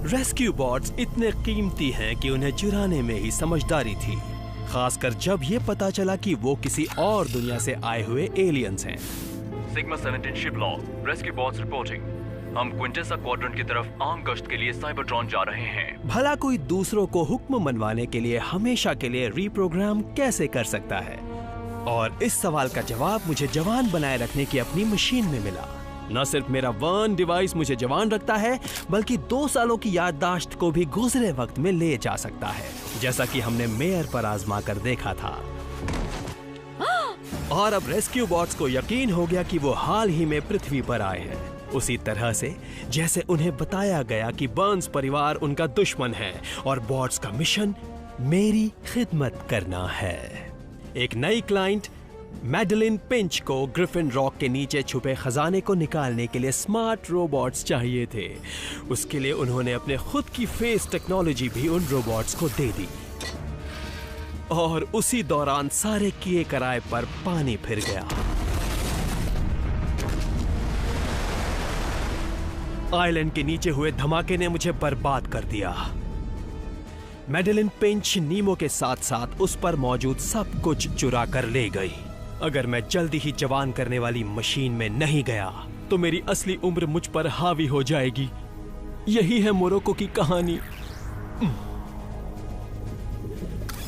Rescue bots इतने कीमती हैं कि उन्हें चुराने में ही समझदारी थी, खासकर जब ये पता चला कि वो किसी और दुनिया से आए हुए एलियंस हैं। Sigma 17 ship log, rescue bots reporting. हम क्विंटेसा क्वाड्रेंट की तरफ आर्म गश्त के लिए साइबरट्रॉन जा रहे हैं। भला कोई दूसरों को हुक्म मनवाने के लिए हमेशा के लिए रीप्रोग्राम कैसे कर सकता है? और इस सवाल का जवाब मुझे जवान बनाए रखने की अपनी मशीन में मिला। न सिर्फ मेरा वन डिवाइस मुझे जवान रखता है, बल्कि 2 सालों की याददाश्त को भी गुजरे वक्त में ले जा सकता है, जैसा कि हमने मेयर पर आजमा कर देखा था। और अब रेस्क्यू बॉट्स को यकीन हो गया कि वो हाल ही में पृथ्वी पर आए हैं, उसी तरह से जैसे उन्हें बताया गया कि बर्न्स परिवार उनका दुश्मन है और बॉट्स का मिशन मेरी खिदमत करना है। एक नई क्लाइंट मैडलिन पिंच को ग्रिफिन रॉक के नीचे छुपे खजाने को निकालने के लिए स्मार्ट रोबोट्स चाहिए थे। उसके लिए उन्होंने अपने खुद की फेस टेक्नोलॉजी भी उन रोबोट्स को दे दी। और उसी दौरान सारे किए कराए पर पानी फिर गया। आइलैंड के नीचे हुए धमाके ने मुझे बर्बाद कर दिया। मैडलिन पिंच नीमो के साथ साथ उस पर मौजूद सब कुछ चुरा कर ले गई। अगर मैं जल्दी ही जवान करने वाली मशीन में नहीं गया तो मेरी असली उम्र मुझ पर हावी हो जाएगी। यही है मोरोको की कहानी।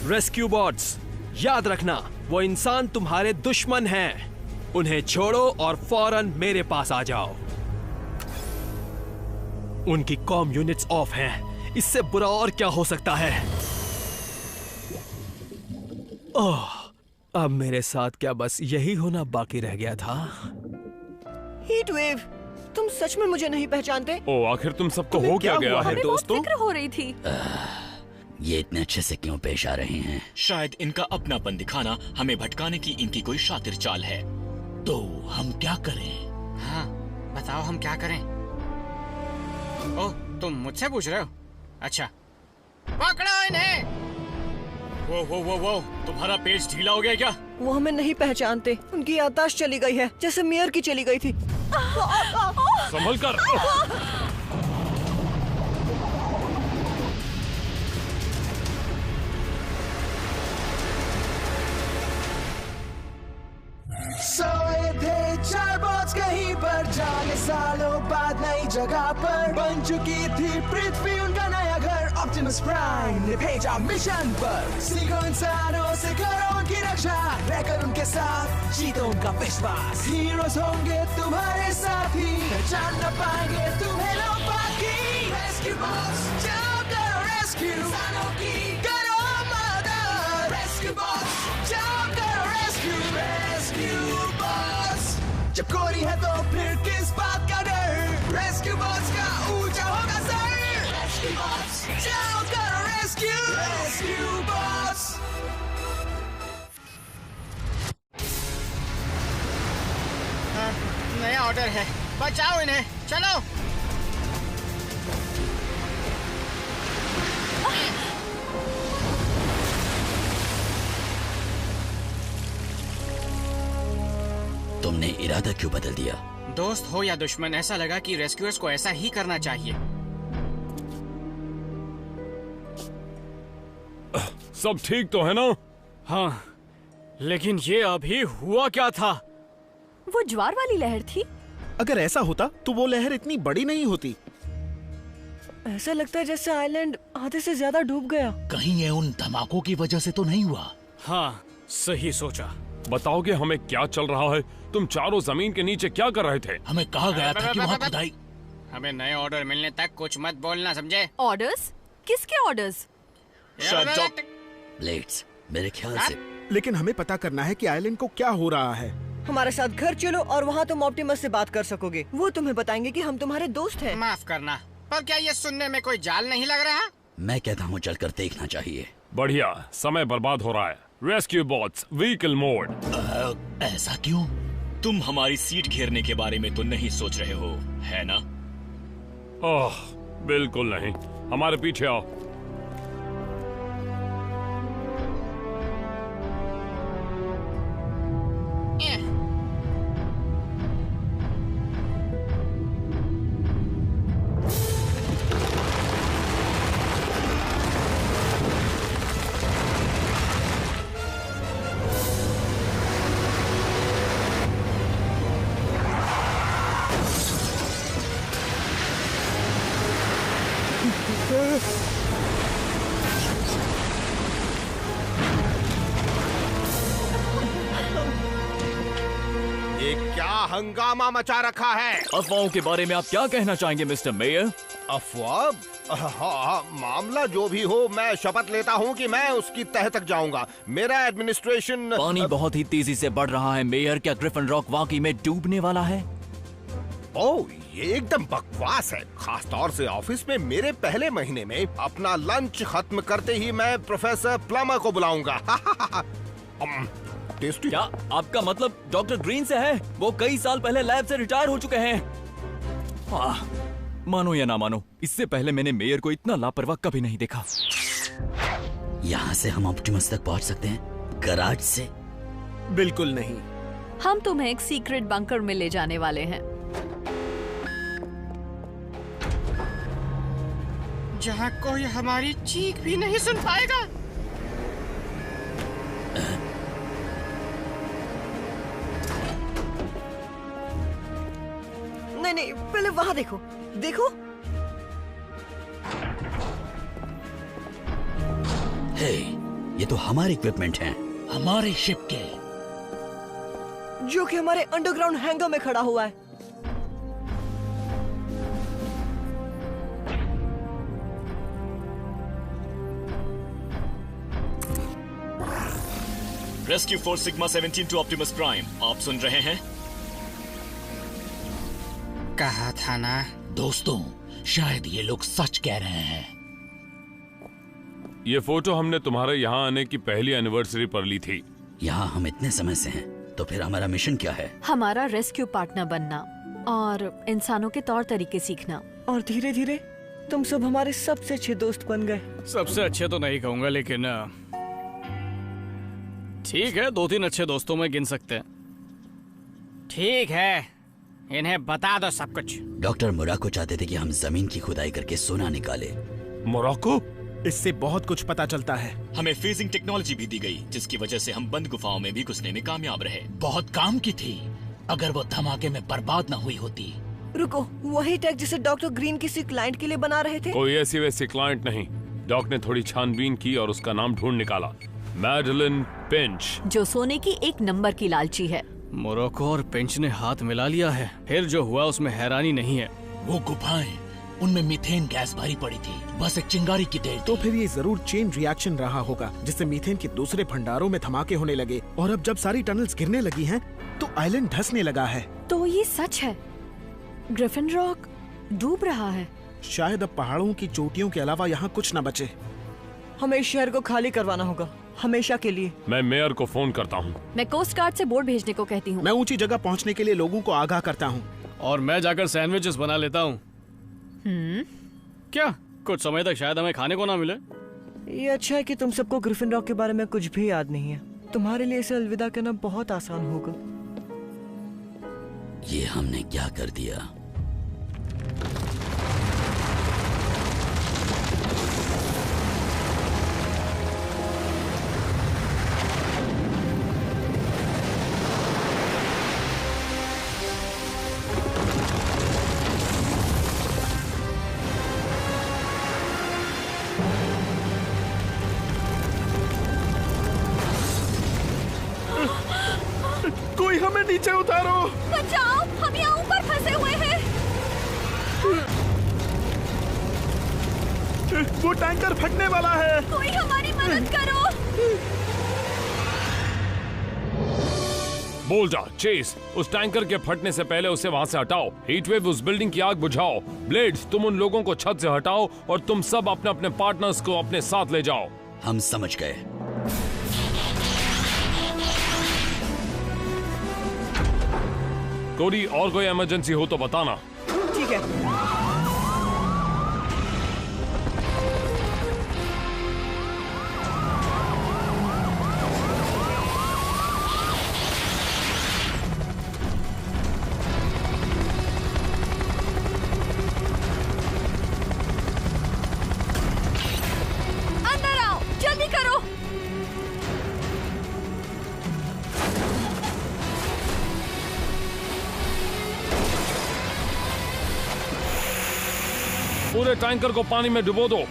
रेस्क्यू बॉट्स, याद रखना, वो इंसान तुम्हारे दुश्मन हैं। उन्हें छोड़ो और फौरन मेरे पास आ जाओ। उनकी कॉम यूनिट्स ऑफ हैं। इससे बुरा और क्या हो सकता है? ओह, अब मेरे साथ क्या बस यही होना बाकी रह गया था? हीट वेव, तुम सच में मुझे नहीं पहचानते? ओ, आखिर तुम सबको हो क्या गया है दोस्तों? फिक्र हो रही थी। ये इतने अच्छे से क्यों पेश आ रहे हैं? शायद इनका अपनापन दिखाना हमें भटकाने की इनकी कोई शातिर चाल है। तो हम क्या करें? हाँ, बताओ हम क्या करें? ओह, तुम मुझसे पूछ रहे हो? अच्छा, पकड़ो इन्हें! वो, तुम्हारा पेज ढीला हो गया क्या? वो हमें नहीं पहचानते। उनकी याददाश्त चली गई है, जैसे मेयर की चली गई थी। संभल कर। सोए थे 4 बॉट्स कहीं पर, जागे सालों बाद नई जगह पर। बन चुकी थी पृथ्वी उनका नया घर। ऑप्टिमस प्राइम ने भेजा मिशन पर। सीखो इंसानों से, करो उनकी रक्षा, रहकर उनके साथ जीतो उनका विश्वास। हीरोज होंगे तुम्हारे साथी, पहचान न पाएंगे तुम्हें लोग बाकी। रेस्क्यू बॉट्स, जाओ करो रेस्क्यू, इंसानों की करो मदद। रेस्क्यू बॉट्स, जाओ करो रेस्क्यू, रेस्क्यू बॉट्स। जब कोरी है तो फिर किस बात का डर? रेस्क्यू बॉट्स का ऊंचा होगा सर। रेस्क्यू बॉट्स, जाओ करो रेस्क्यू, रेस्क्यू बॉट्स। नया ऑर्डर है, बचाओ इन्हें, चलो। तुमने इरादा क्यों बदल दिया? दोस्त हो या दुश्मन, ऐसा लगा कि रेस्क्यूअर्स को ऐसा ही करना चाहिए। सब ठीक तो है ना? हाँ, लेकिन ये अभी हुआ क्या था? वो ज्वार वाली लहर थी। अगर ऐसा होता तो वो लहर इतनी बड़ी नहीं होती। ऐसा लगता है जैसे आइलैंड आधे से ज्यादा डूब गया। कहीं ये उन धमाकों की वजह से तो नहीं हुआ? हाँ, सही सोचा। बताओगे हमें क्या चल रहा है? तुम चारों जमीन के नीचे क्या कर रहे थे? हमें कहा गया था कि वहाँ खुदाई। हमें नए ऑर्डर मिलने तक कुछ मत बोलना, समझे? ऑर्डर्स? किसके ऑर्डर्स? ब्लेड्स, मेरे ख्याल से। लेकिन हमें पता करना है कि आइलैंड को क्या हो रहा है। हमारे साथ घर चलो और वहाँ तुम ऑप्टिमस से बात कर सकोगे। वो तुम्हें बताएंगे कि हम तुम्हारे दोस्त हैं। माफ करना, पर क्या ये सुनने में कोई जाल नहीं लग रहा? मैं कहता हूँ चलकर देखना चाहिए। बढ़िया, समय बर्बाद हो रहा है। Rescue bots, vehicle mode. ऐसा क्यों? तुम हमारी सीट घेरने के बारे में तो नहीं सोच रहे हो, है ना? ओह, बिल्कुल नहीं। हमारे पीछे आओ। ये क्या हंगामा मचा रखा है? अफवाहों के बारे में आप क्या कहना चाहेंगे मिस्टर मेयर? अफवाह? हाँ, मामला जो भी हो, मैं शपथ लेता हूँ कि मैं उसकी तह तक जाऊंगा। मेरा एडमिनिस्ट्रेशन पानी बहुत ही तेजी से बढ़ रहा है मेयर। क्या ग्रिफिन रॉक वाकई में डूबने वाला है? ओह, ये एकदम बकवास है। खास तौर से ऑफिस में मेरे पहले महीने में अपना लंच खत्म करते ही मैं प्रोफेसर प्लमर को बुलाऊंगा। टेस्टी। क्या आपका मतलब डॉक्टर ग्रीन से है? वो कई साल पहले लैब से रिटायर हो चुके हैं। मानो या ना मानो, इससे पहले मैंने मेयर को इतना लापरवाह कभी नहीं देखा। यहाँ से हम ऑप्टिमस तक पहुँच सकते हैं? गराज से? बिल्कुल नहीं। हम तुम्हें एक सीक्रेट बंकर में ले जाने वाले हैं, जहाँ कोई हमारी चीख भी नहीं सुन पाएगा। नहीं, पहले वहाँ देखो। देखो, हे, ये तो हमारे इक्विपमेंट हैं, हमारे शिप के, जो कि हमारे अंडरग्राउंड हैंगर में खड़ा हुआ है। Rescue force sigma 17 to Optimus Prime, आप सुन रहे हैं? कहा था ना दोस्तों, शायद ये लोग सच कह रहे हैं। ये फोटो हमने तुम्हारे यहाँ आने की पहली एनिवर्सरी पर ली थी। यहाँ हम इतने समय से हैं, तो फिर हमारा मिशन क्या है? हमारा रेस्क्यू पार्टनर बनना और इंसानों के तौर तरीके सीखना। और धीरे धीरे तुम सब हमारे सबसे अच्छे दोस्त बन गए। सबसे अच्छे तो नहीं कहूंगा, लेकिन ठीक है, 2-3 अच्छे दोस्तों में गिन सकते हैं। ठीक है, इन्हें बता दो सब कुछ। डॉक्टर मोराको चाहते थे कि हम जमीन की खुदाई करके सोना निकाले। मोराको? इससे बहुत कुछ पता चलता है। हमें फ्रीजिंग टेक्नोलॉजी भी दी गई, जिसकी वजह से हम बंद गुफाओं में भी घुसने में कामयाब रहे। बहुत काम की थी, अगर वो धमाके में बर्बाद न हुई होती। रुको, वही टेक जिसे डॉक्टर ग्रीन किसी क्लाइंट के लिए बना रहे थे? कोई ऐसी वैसी क्लाइंट नहीं। डॉक ने थोड़ी छानबीन की और उसका नाम ढूंढ निकाला, मैडलिन पिंच, जो सोने की एक नंबर की लालची है। मोराको और पिंच ने हाथ मिला लिया है। फिर जो हुआ उसमें हैरानी नहीं है। वो गुफाएं, उनमें मीथेन गैस भरी पड़ी थी, बस एक चिंगारी की देर। तो फिर ये जरूर चेन रिएक्शन रहा होगा, जिससे मीथेन के दूसरे भंडारों में धमाके होने लगे, और अब जब सारी टनल्स गिरने लगी हैं, तो आइलैंड धंसने लगा है। तो ये सच है, ग्रिफिन रॉक डूब रहा है। शायद अब पहाड़ों की चोटियों के अलावा यहाँ कुछ न बचे। हमें इस शहर को खाली करवाना होगा, हमेशा के लिए। मैं मेयर को फोन करता हूँ। मैं कोस्ट गार्ड से बोर्ड भेजने को कहती हूँ। मैं ऊंची जगह पहुँचने के लिए लोगों को आगाह करता हूँ। और मैं जाकर सैंडविचेस बना लेता हूँ। क्या कुछ समय तक शायद हमें खाने को ना मिले। ये अच्छा है कि तुम सबको ग्रिफिन रॉक के बारे में कुछ भी याद नहीं है। तुम्हारे लिए इसे अलविदा कहना बहुत आसान होगा। ये हमने क्या कर दिया? कोई हमें नीचे उतारो। बचाओ, हम यहाँ ऊपर फंसे हुए हैं। वो टैंकर फटने वाला है। कोई हमारी मदद करो। बोल जा चेस, उस टैंकर के फटने से पहले उसे वहाँ से हटाओ। हीटवेव उस बिल्डिंग की आग बुझाओ। ब्लेड्स, तुम उन लोगों को छत से हटाओ और तुम सब अपने अपने पार्टनर्स को अपने साथ ले जाओ। हम समझ गए। कोडी, और कोई इमरजेंसी हो तो बताना। ठीक है। अंदर आओ, जल्दी करो। पूरे टैंकर को पानी में डुबो दो।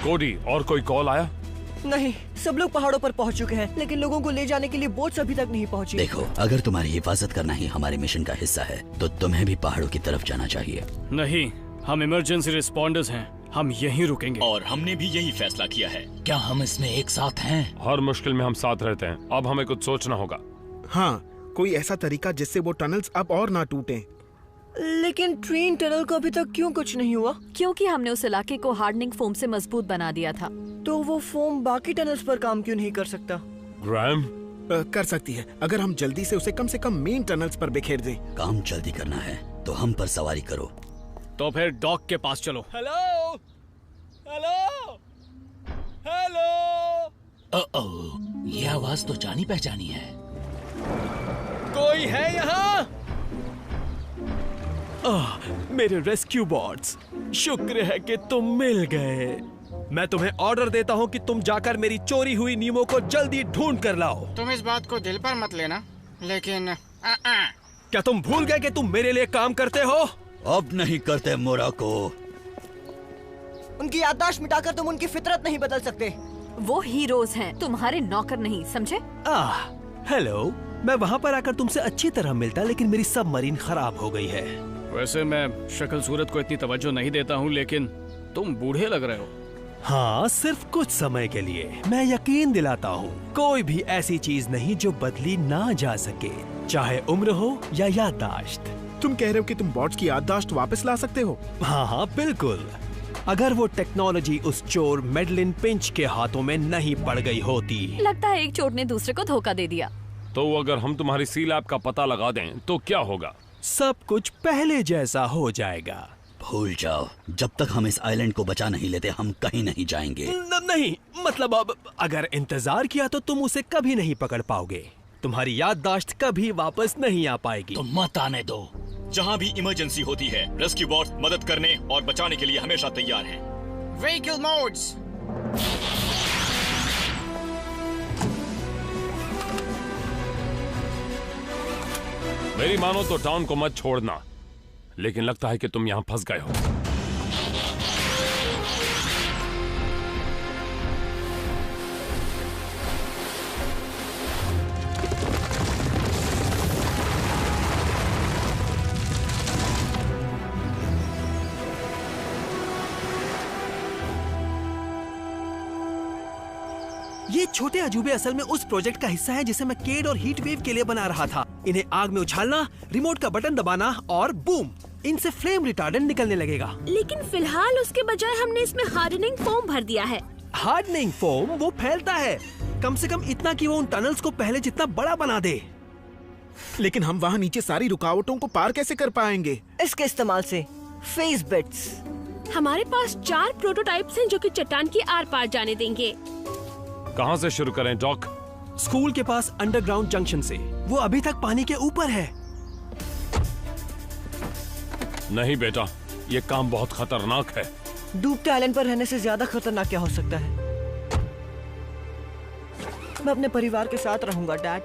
कोडी, और कोई कॉल आया? नहीं, सब लोग पहाड़ों पर पहुंच चुके हैं, लेकिन लोगों को ले जाने के लिए बोट्स अभी तक नहीं पहुंची। देखो, अगर तुम्हारी हिफाजत करना ही हमारे मिशन का हिस्सा है तो तुम्हें भी पहाड़ों की तरफ जाना चाहिए। नहीं, हम इमरजेंसी रिस्पॉन्डर्स हैं, हम यहीं रुकेंगे। और हमने भी यही फैसला किया है। क्या हम इसमें एक साथ हैं? हर मुश्किल में हम साथ रहते हैं। अब हमें कुछ सोचना होगा। हाँ, कोई ऐसा तरीका जिससे वो टनल्स अब और ना टूटें। लेकिन ट्रेन टनल को अभी तक क्यों कुछ नहीं हुआ? क्योंकि हमने उस इलाके को हार्डनिंग फोम से मजबूत बना दिया था। तो वो फोम बाकी टनल्स पर काम क्यों नहीं कर सकता? ग्रैम, कर सकती है, अगर हम जल्दी से उसे कम मेन टनल्स पर बिखेर दें। काम जल्दी करना है तो हम पर सवारी करो। तो फिर डॉक के पास चलो। Hello, hello, hello. ओह, ये आवाज तो जानी पहचानी है। कोई है यहाँ? मेरे रेस्क्यू बॉट्स, शुक्र है कि तुम मिल गए। मैं तुम्हें ऑर्डर देता हूँ कि तुम जाकर मेरी चोरी हुई नीमो को जल्दी ढूंढ कर लाओ। तुम इस बात को दिल पर मत लेना, लेकिन क्या तुम भूल गए कि तुम मेरे लिए काम करते हो? अब नहीं करते मोराको। उनकी याददाश्त मिटाकर तुम उनकी फितरत नहीं बदल सकते। वो हीरोज हैं, तुम्हारे नौकर नहीं, समझे? हेलो, मैं वहाँ पर आकर तुमसे अच्छी तरह मिलता, लेकिन मेरी सबमरीन खराब हो गई है। वैसे मैं शक्ल सूरत को इतनी तवज्जो नहीं देता हूँ, लेकिन तुम बूढ़े लग रहे हो। हाँ, सिर्फ कुछ समय के लिए। मैं यकीन दिलाता हूँ, कोई भी ऐसी चीज नहीं जो बदली ना जा सके, चाहे उम्र हो या याददाश्त। तुम कह रहे हो कि तुम बॉट्स की याददाश्त वापस ला सकते हो? हाँ, बिल्कुल। अगर वो टेक्नोलॉजी उस चोर मेडलिन पिंच के हाथों में नहीं पड़ गई होती। लगता है एक चोर ने दूसरे को धोखा दे दिया। तो अगर हम तुम्हारी सी लैब का पता लगा दें तो क्या होगा? सब कुछ पहले जैसा हो जाएगा। भूल जाओ, जब तक हम इस आइलैंड को बचा नहीं लेते हम कहीं नहीं जाएंगे। नहीं, मतलब अब अगर इंतजार किया तो तुम उसे कभी नहीं पकड़ पाओगे। तुम्हारी याददाश्त कभी वापस नहीं आ पाएगी। तो मत आने दो। जहाँ भी इमरजेंसी होती है, रेस्क्यू बॉट्स मदद करने और बचाने के लिए हमेशा तैयार हैं। Vehicle modes. मेरी मानो तो टाउन को मत छोड़ना, लेकिन लगता है कि तुम यहाँ फंस गए हो। ये छोटे अजूबे असल में उस प्रोजेक्ट का हिस्सा है जिसे मैं केड और हीट वेव के लिए बना रहा था। इन्हें आग में उछालना, रिमोट का बटन दबाना और बूम, इनसे फ्लेम रिटार्डेंट निकलने लगेगा। लेकिन फिलहाल उसके बजाय हमने इसमें हार्डनिंग फोम भर दिया है। हार्डनिंग फोम वो फैलता है, कम से कम इतना कि वो उन टनल्स को पहले जितना बड़ा बना दे। लेकिन हम वहाँ नीचे सारी रुकावटों को पार कैसे कर पाएंगे? इसके इस्तेमाल से फेस बिट्स। हमारे पास 4 प्रोटोटाइप्स हैं जो कि चट्टान की आर पार जाने देंगे। कहाँ से शुरू करें डॉक? स्कूल के पास अंडरग्राउंड जंक्शन से। वो अभी तक पानी के ऊपर है। नहीं बेटा, ये काम बहुत खतरनाक है। डूबते आइलैंड पर रहने से ज्यादा खतरनाक क्या हो सकता है? मैं अपने परिवार के साथ रहूंगा, डैड।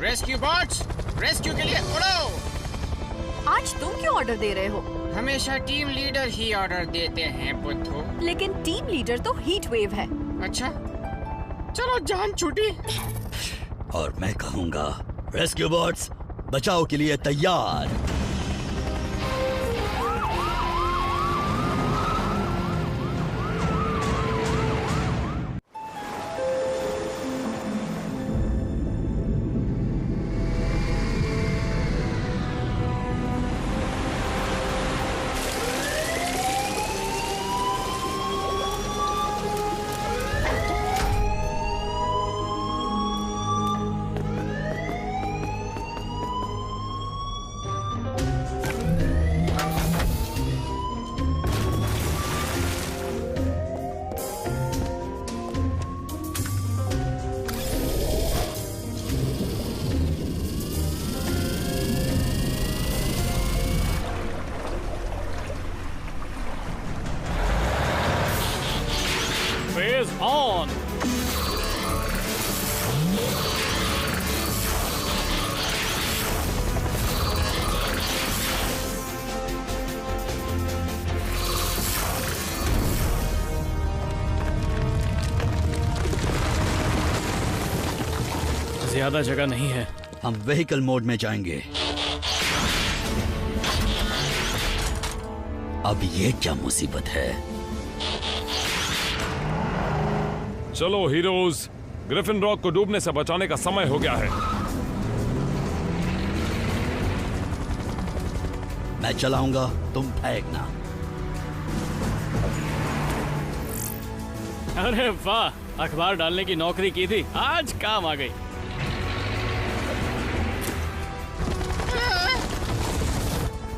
रेस्क्यू बॉट्स, रेस्क्यू के लिए उड़ो। आज तुम क्यों ऑर्डर दे रहे हो? हमेशा टीम लीडर ही ऑर्डर देते हैं बुद्धू। लेकिन टीम लीडर तो हीट वेव है। अच्छा, चलो जान छूटी। और मैं कहूँगा रेस्क्यू बॉट्स बचाव के लिए तैयार। Rage on. ज्यादा जगह नहीं है। हम व्हीकल मोड में जाएंगे। अब ये क्या मुसीबत है? चलो हीरोज, ग्रिफिन रॉक को डूबने से बचाने का समय हो गया है। मैं चलाऊंगा, तुम फेंकना। अरे वाह, अखबार डालने की नौकरी की थी, आज काम आ गई।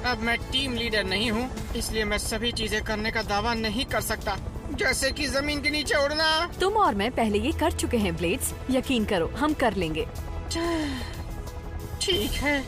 अब मैं टीम लीडर नहीं हूँ, इसलिए मैं सभी चीजें करने का दावा नहीं कर सकता, जैसे कि जमीन के नीचे उड़ना। तुम और मैं पहले ये कर चुके हैं ब्लेड्स, यकीन करो हम कर लेंगे। ठीक है।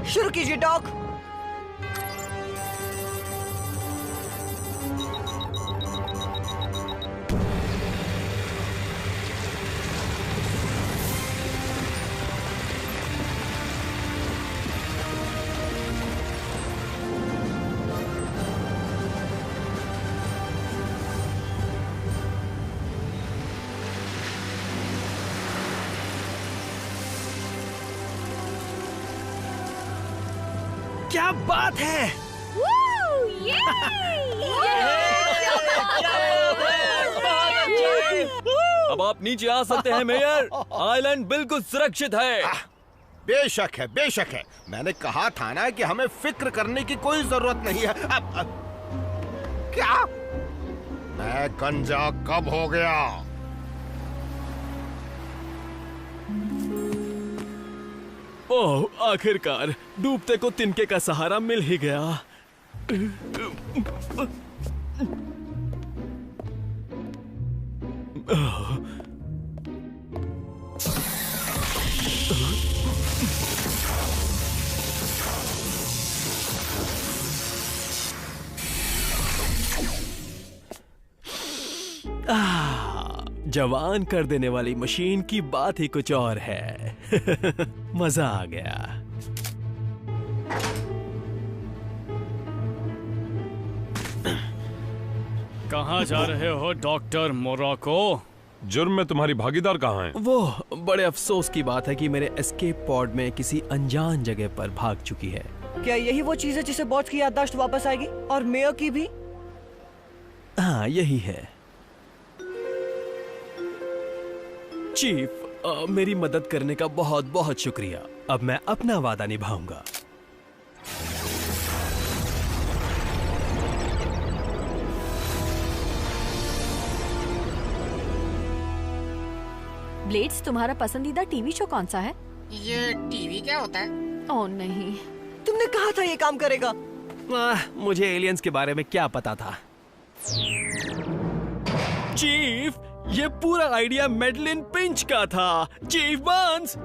शुरू कीजिए डॉक। क्या बात है! अब आप नीचे आ सकते हैं मेयर। आइलैंड बिल्कुल सुरक्षित है। बेशक है, बेशक है। मैंने कहा था ना कि हमें फिक्र करने की कोई जरूरत नहीं है। अब क्या? मैं गंजा कब हो गया? ओह, आखिरकार डूबते को तिनके का सहारा मिल ही गया। जवान कर देने वाली मशीन की बात ही कुछ और है। मजा आ गया। कहाँ जा रहे हो डॉक्टर मोराको? जुर्म में तुम्हारी भागीदार कहाँ है? वो बड़े अफसोस की बात है कि मेरे एस्केप पॉड में किसी अनजान जगह पर भाग चुकी है। क्या यही वो चीज है जिसे बॉस की याददाश्त वापस आएगी और मेयर की भी? हाँ, यही है। चीफ, मेरी मदद करने का बहुत बहुत शुक्रिया। अब मैं अपना वादा निभाऊंगा। ब्लेड्स, तुम्हारा पसंदीदा टीवी शो कौन सा है? ये टीवी क्या होता है? ओह नहीं, तुमने कहा था ये काम करेगा। मुझे एलियंस के बारे में क्या पता था। चीफ, ये पूरा आइडिया मेडलिन पिंच का था। Chief Barnes.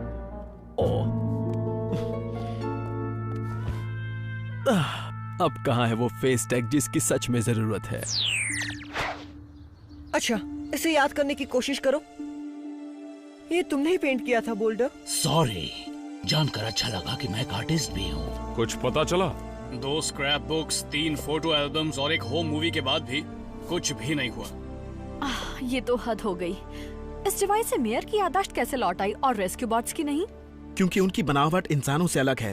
अब कहाँ है वो फेस टैग जिसकी सच में जरूरत है? अच्छा, इसे याद करने की कोशिश करो। ये तुमने ही पेंट किया था बोल्डर? सॉरी, जानकर अच्छा लगा कि मैं एक आर्टिस्ट भी हूँ। कुछ पता चला? 2 स्क्रैप बुक्स, 3 फोटो एल्बम्स और एक होम मूवी के बाद भी कुछ भी नहीं हुआ। ये तो हद हो गई। इस डिवाइस से मेयर की याददाश्त कैसे लौट आई और रेस्क्यू बॉट्स की नहीं? क्योंकि उनकी बनावट इंसानों से अलग है।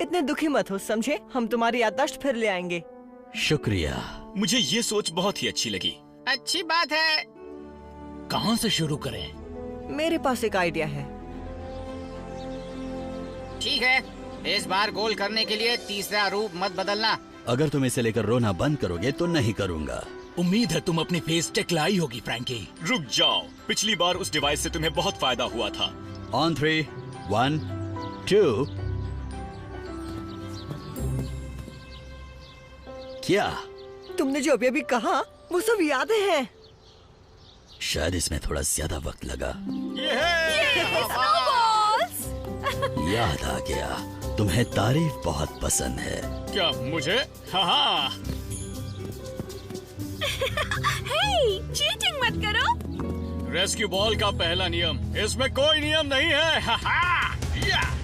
इतने दुखी मत हो, समझे? हम तुम्हारी याददाश्त फिर ले आएंगे। शुक्रिया। मुझे ये सोच बहुत ही अच्छी लगी। अच्छी बात है। कहाँ से शुरू करें? मेरे पास एक आइडिया है। ठीक है, इस बार गोल करने के लिए तीसरा रूप मत बदलना। अगर तुम इसे लेकर रोना बंद करोगे तो नहीं करूंगा। उम्मीद है तुम अपनी फेस टेक लाई होगी फ्रैंकी। रुक जाओ, पिछली बार उस डिवाइस से तुम्हें बहुत फायदा हुआ था। ऑन 3, 1, 2। क्या तुमने जो अभी अभी कहा वो सब यादें हैं। शायद इसमें थोड़ा ज्यादा वक्त लगा। याद आ गया, तुम्हें तारीफ बहुत पसंद है। क्या मुझे? हाँ। हे, चीटिंग मत करो। रेस्क्यू बॉल का पहला नियम, इसमें कोई नियम नहीं है।